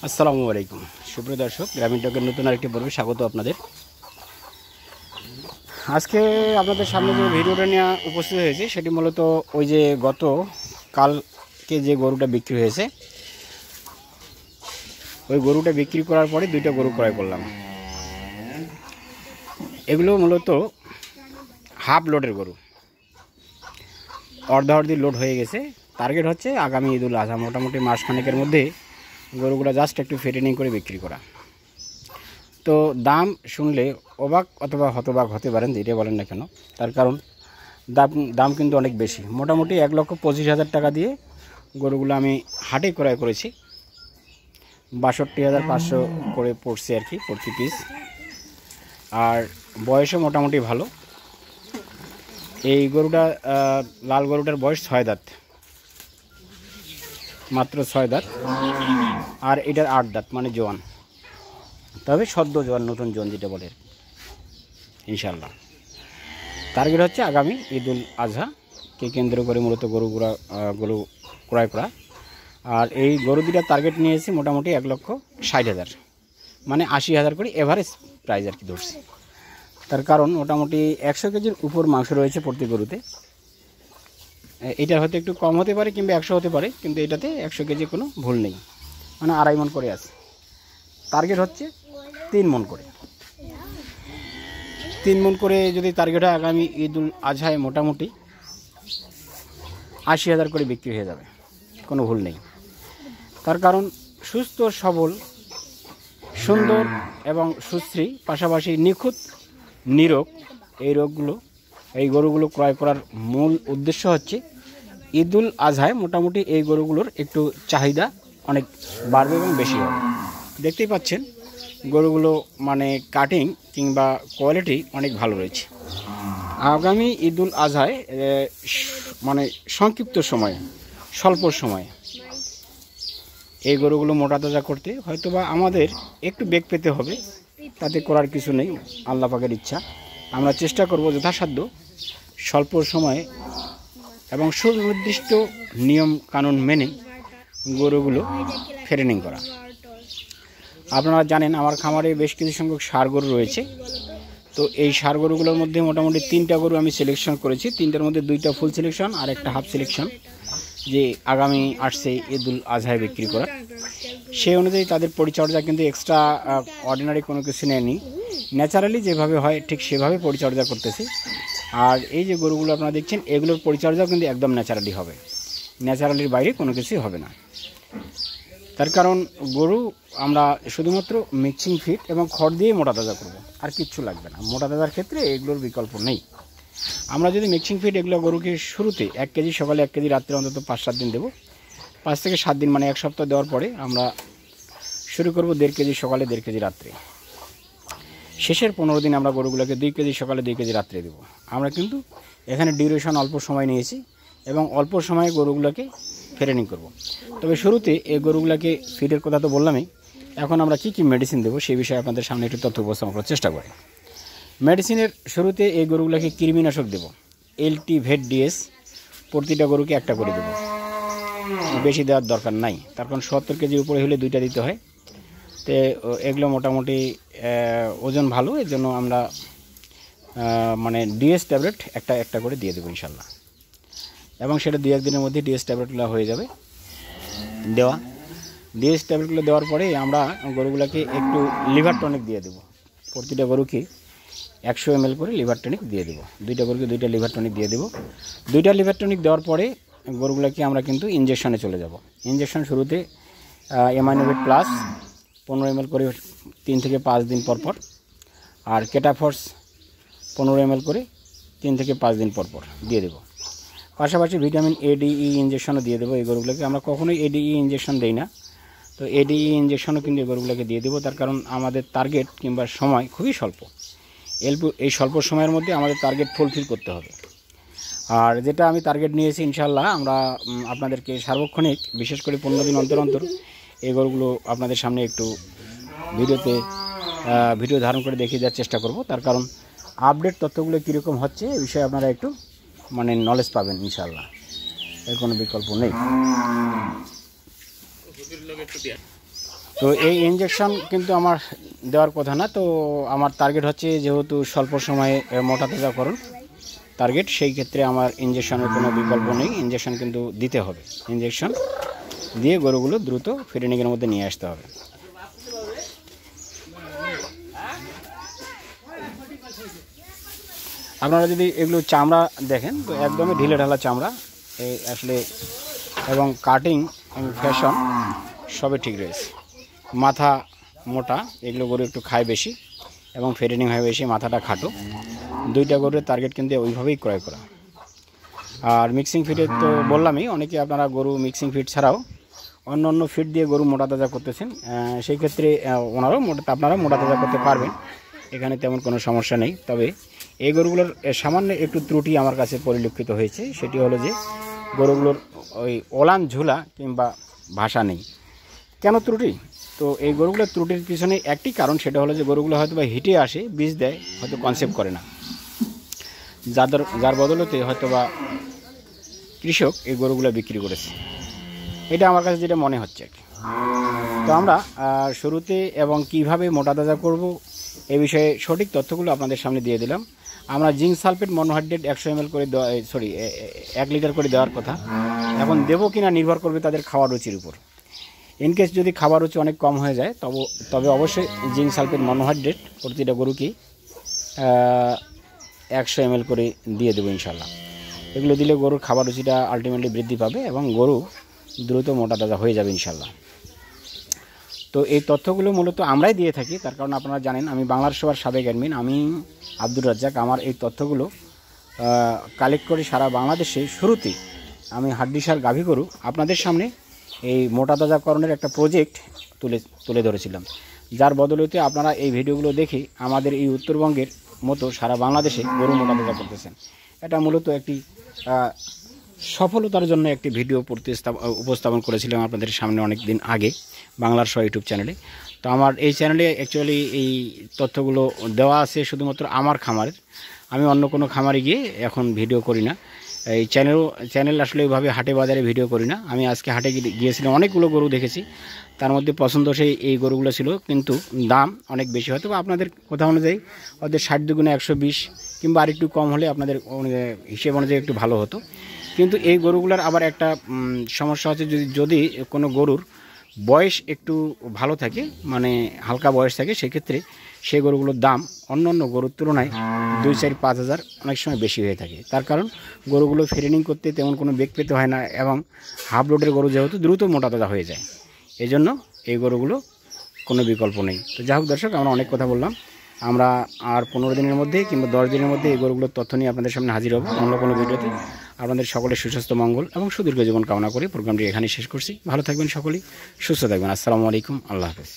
আসসালামু আলাইকুম সুপ্রিয় দর্শক, গ্রামীণ টকের নতুন আরেকটি পর্বে স্বাগত আপনাদের। আজকে আপনাদের সামনে যে ভিডিওটা নিয়ে উপস্থিত হয়েছে সেটি মূলত ওই যে গত কালকে যে গরুটা বিক্রি হয়েছে, ওই গরুটা বিক্রি করার পরে দুইটা গরু ক্রয় করলাম। এগুলো মূলত হাফ লোডের গরু, অর্ধাঅর্ধি লোড হয়ে গেছে। টার্গেট হচ্ছে আগামী ঈদুল আজহা, মোটামুটি মাসখানেকের মধ্যে গরুগুলো জাস্ট একটু ফেটেনিং করে বিক্রি করা। তো দাম শুনলে অবাক অথবা হতবাক হতে পারেন, যেটা বলেন না কেন। তার কারণ দাম কিন্তু অনেক বেশি। মোটামুটি 1,25,000 টাকা দিয়ে গরুগুলো আমি হাটে ক্রয় করেছি। 62,500 করে পড়ছে আর কি প্রতি পিস। আর বয়সও মোটামুটি ভালো। এই গরুটা লাল গরুটার বয়স 6 দাঁত, মাত্র 6 দাঁত। আর এটার 8 দাঁত, মানে জোয়ান, তবে সদ্য জোয়ান, নতুন জোয়ান যেটা বলে ইনশাল্লাহ। টার্গেট হচ্ছে আগামী ঈদুল আজহাকে কেন্দ্র করে মূলত গরু ক্রয় করা। আর এই গরু দুটার টার্গেট নিয়েছি মোটামুটি 1,60,000, মানে 80,000 করে এভারেজ প্রাইস আর কি ধরছি। তার কারণ মোটামুটি 100 কেজির উপর মাংস রয়েছে প্রতি গরুতে। এটা হয়তো একটু কম হতে পারে কিংবা 100 হতে পারে, কিন্তু এটাতে 100 কেজি কোনো ভুল নেই, মানে 2.5 মণ করে আছে। টার্গেট হচ্ছে 3 মণ করে। 3 মণ করে যদি টার্গেট হয়, আগামী ঈদুল আজহায় মোটামুটি 80,000 করে বিক্রি হয়ে যাবে, কোনো ভুল নেই। তার কারণ সুস্থ সবল, সুন্দর এবং সুশ্রী, পাশাপাশি নিখুঁত নিরোগ এই গরুগুলো ক্রয় করার মূল উদ্দেশ্য হচ্ছে ঈদুল আজহায় মোটামুটি এই গরুগুলোর একটু চাহিদা অনেক বাড়বে এবং বেশি হবে। দেখতেই পাচ্ছেন গরুগুলো মানে কাটিং কিংবা কোয়ালিটি অনেক ভালো রয়েছে। আগামী ঈদুল আজহায় মানে সংক্ষিপ্ত সময়ে, স্বল্প সময়ে এই গরুগুলো মোটা তাজা করতে হয়তোবা আমাদের একটু বেগ পেতে হবে, তাতে করার কিছু নেই, আল্লাহ পাকের ইচ্ছা। আমরা চেষ্টা করব যথাসাধ্য স্বল্প সময়ে এবং সুনির্দিষ্ট নিয়ম কানুন মেনে গরুগুলো ফেরেনিং করা। আপনারা জানেন আমার খামারে বেশ কিছু সংখ্যক ষাঁড় গরু রয়েছে। তো এই ষাঁড় গরুগুলোর মধ্যে মোটামুটি 3টা গরু আমি সিলেকশন করেছি। 3টার মধ্যে 2টা ফুল সিলেকশন আর একটা হাফ সিলেকশন, যে আগামী আসছে ঈদুল আজহায় বিক্রি করা। সেই অনুযায়ী তাদের পরিচর্যা কিন্তু এক্সট্রা অর্ডিনারি কোনো কিছু নেয়নি, ন্যাচারালি যেভাবে হয় ঠিক সেভাবে পরিচর্যা করতেছি। আর এই যে গরুগুলো আপনারা দেখছেন, এগুলোর পরিচর্যাও কিন্তু একদম ন্যাচারালি হবে, ন্যাচারালির বাইরে কোনো কিছুই হবে না। তার কারণ গরু আমরা শুধুমাত্র মিক্সিং ফিড এবং খড় দিয়ে মোটা তাজা করবো, আর কিচ্ছু লাগবে না। মোটা তাজার ক্ষেত্রে এগুলোর বিকল্প নেই। আমরা যদি মিক্সিং ফিড এগুলো গরুকে শুরুতে 1 কেজি সকালে 1 কেজি রাত্রে অন্তত 5-7 দিন দেবো। 5 থেকে 7 দিন, মানে 1 সপ্তাহ দেওয়ার পরে আমরা শুরু করব 1.5 কেজি সকালে 1.5 কেজি রাত্রে। শেষের 15 দিন আমরা গরুগুলোকে 2 কেজি সকালে 2 কেজি রাত্রে দেবো। আমরা কিন্তু এখানে ডিউরেশন অল্প সময় নিয়েছি এবং অল্প সময়ে গরুগুলোকে ফেরেনিং করব। তবে শুরুতে এই গরুগুলোকে ফিডের কথা তো বললামই, এখন আমরা কী মেডিসিন দেবো সেই বিষয়ে আপনাদের সামনে একটু তথ্য উপস্থাপন করার চেষ্টা করি। মেডিসিনের শুরুতে এই গরুগুলোকে কৃমিনাশক দেবো, LT-VET DS প্রতিটা গরুকে একটা করে দেবো, বেশি দেওয়ার দরকার নাই। তার কারণ 70 কেজির উপরে হলে 2টা দিতে হয়। তো এগুলো মোটামুটি ওজন ভালো, এর জন্য আমরা মানে DS ট্যাবলেট একটা করে দিয়ে দেবো ইনশাল্লাহ। এবং সেটা 2-1 দিনের মধ্যে DS ট্যাবলেটগুলো হয়ে যাবে দেওয়া। DS ট্যাবলেটগুলো দেওয়ার পরে আমরা গরুগুলোকে একটু লিভার টনিক দিয়ে দেবো। প্রতিটা গরুকে 100 ml করে লিভার টনিক দিয়ে দেবো। 2টা গরুকে 2টা লিভার টনিক দিয়ে দেবো। 2টা লিভার টনিক দেওয়ার পরে গরুগুলোকে আমরা কিন্তু ইঞ্জেকশনে চলে যাব। ইঞ্জেকশন শুরুতে অ্যামাইনোভেট প্লাস 15 ml করে 3 থেকে 5 দিন পর পর, আর কেটাফর্স 15 ml করে 3 থেকে 5 দিন পর পর দিয়ে দেবো। পাশাপাশি ভিটামিন ADE ইঞ্জেকশনও দিয়ে দেবো। এই গরুগুলোকে আমরা কখনোই ADE ইঞ্জেকশন দিই না, তো ADE ইঞ্জেকশনও কিন্তু এই গরুগুলোকে দিয়ে দেবো। তার কারণ আমাদের টার্গেট কিংবা সময় খুবই স্বল্প। এই স্বল্প সময়ের মধ্যে আমাদের টার্গেট ফুলফিল করতে হবে। আর যেটা আমি টার্গেট নিয়েছি ইনশাল্লাহ, আমরা আপনাদেরকে সার্বক্ষণিক, বিশেষ করে 15 দিন অন্তর অন্তর এই গরুগুলো আপনাদের সামনে একটু ভিডিও ধারণ করে দেখিয়ে দেওয়ার চেষ্টা করব। তার কারণ আপডেট তথ্যগুলো কীরকম হচ্ছে এই বিষয়ে আপনারা একটু মানে নলেজ পাবেন ইনশাল্লাহ, এর কোনো বিকল্প নেই। তো এই ইঞ্জেকশন কিন্তু আমার দেওয়ার কথা না। তো আমার টার্গেট হচ্ছে যেহেতু স্বল্প সময়ে মোটা তাজাকরণ টার্গেট, সেই ক্ষেত্রে আমার ইঞ্জেকশনের কোনো বিকল্প নেই, ইঞ্জেকশন কিন্তু দিতে হবে। ইঞ্জেকশন দিয়ে গরুগুলো দ্রুত ফিডনিংয়ের মধ্যে নিয়ে আসতে হবে। আপনারা যদি এগুলো চামড়া দেখেন তো একদমই ঢিলে ঢালা চামড়া এই আসলে, এবং কাটিং ফ্যাশন সবই ঠিক রয়েছে। মাথা মোটা, এগুলো গরু একটু খায় বেশি এবং ফিডনিং হয় বেশি, মাথাটা খাটো। দুইটা গরুর টার্গেট কিন্তু ওইভাবেই ক্রয় করা। আর মিক্সিং ফিডের তো বললামই, অনেকে আপনারা গরু মিক্সিং ফিড ছাড়াও অন্য অন্য ফিড দিয়ে গরু মোটা তাজা করতেছেন, সেই ক্ষেত্রে আপনারা মোটা তাজা করতে পারবেন, এখানে তেমন কোনো সমস্যা নেই। তবে এই গরুগুলোর সামান্য একটু ত্রুটি আমার কাছে পরিলক্ষিত হয়েছে, সেটি হলো যে গরুগুলোর ওই ওলান ঝুলা কিংবা ভাষা নেই। কেন ত্রুটি? তো এই গরুগুলোর ত্রুটির পিছনে একটি কারণ, সেটা হলো যে গরুগুলো হয়তো বা হিটে আসে, বীজ দেয়, হয়তো কনসেপ্ট করে না, যার বদলতে হয়তো বা কৃষক এই গরুগুলো বিক্রি করেছে। এটা আমার কাছে যেটা মনে হচ্ছে আর কি। তো আমরা শুরুতে এবং কিভাবে মোটা তাজা করব এ বিষয়ে সঠিক তথ্যগুলো আপনাদের সামনে দিয়ে দিলাম। আমরা জিঙ্ক সালফেট মনোহাইড্রেট 100 ml করে 1 লিটার করে দেওয়ার কথা। এখন দেবো কিনা নির্ভর করবে তাদের খাওয়ার রুচির উপর। ইনকেস যদি খাবার রুচি অনেক কম হয়ে যায় তবে অবশ্যই জিঙ্ক সালফেট মনোহাইড্রেট প্রতিটা গরুকে 100 ml করে দিয়ে দেবো ইনশাল্লাহ। এগুলো দিলে গরুর খাবার রুচিটা আলটিমেটলি বৃদ্ধি পাবে এবং গরু দ্রুত মোটা তাজা হয়ে যাবে ইনশাল্লাহ। তো এই তথ্যগুলো মূলত আমরাই দিয়ে থাকি, তার কারণ আপনারা জানেন আমি বাংলার সবার সাবেক অ্যাডমিন, আমি আব্দুর রাজ্জাক। আমার এই তথ্যগুলো কালেক্ট করে সারা বাংলাদেশে শুরুতেই আমি হাড্ডিসার গাভী গরু আপনাদের সামনে এই মোটা তাজাকরণের একটা প্রজেক্ট তুলে ধরেছিলাম, যার বদলতে আপনারা এই ভিডিওগুলো দেখে আমাদের এই উত্তরবঙ্গের মতো সারা বাংলাদেশে গরু মোটা তাজা করতেছেন। এটা মূলত একটি সফলতার জন্য একটি ভিডিও উপস্থাপন করেছিলাম আপনাদের সামনে অনেক দিন আগে বাংলার সহ ইউটিউব চ্যানেলে। তো আমার এই চ্যানেলে অ্যাকচুয়ালি এই তথ্যগুলো দেওয়া আছে শুধুমাত্র আমার খামারের, আমি অন্য কোনো খামারে গিয়ে এখন ভিডিও করি না। এই চ্যানেল আসলে ওইভাবে হাটে বাজারে ভিডিও করি না। আমি আজকে হাটে গিয়েছিলাম, অনেকগুলো গরু দেখেছি, তার মধ্যে পছন্দ সেই এই গরুগুলো ছিল, কিন্তু দাম অনেক বেশি। হয়তো আপনাদের কথা অনুযায়ী ওদের 60 দুগুণে 120 কিংবা আর একটু কম হলে আপনাদের হিসেব অনুযায়ী একটু ভালো হতো। কিন্তু এই গরুগুলোর আবার একটা সমস্যা হচ্ছে, যদি কোনো গরুর বয়স একটু ভালো থাকে, মানে হালকা বয়স থাকে, সেক্ষেত্রে সেই গরুগুলোর দাম অন্য অন্য গরুর তুলনায় 2, 4, 5 হাজার অনেক সময় বেশি হয়ে থাকে। তার কারণ গরুগুলো ফ্রেনিং করতে তেমন কোনো বেগ পেতে হয় না এবং হাফ লোডের গরু যেহেতু দ্রুত মোটা তাজা হয়ে যায়, এই জন্য এই গরুগুলো কোনো বিকল্প নেই। তো যাই হোক দর্শক, আমরা অনেক কথা বললাম। আমরা আর 15 দিনের মধ্যে কিংবা 10 দিনের মধ্যে এই গরুগুলোর তথ্য নিয়ে আপনাদের সামনে হাজির হব অন্য কোনো ভিডিওতে। আপনাদের সকলের সুস্বাস্থ্য মঙ্গল এবং সুদীর্ঘ জীবন কামনা করে প্রোগ্রামটি এখানেই শেষ করছি। ভালো থাকবেন সকলেই, সুস্থ থাকবেন। আসসালামু আলাইকুম, আল্লাহ হাফেজ।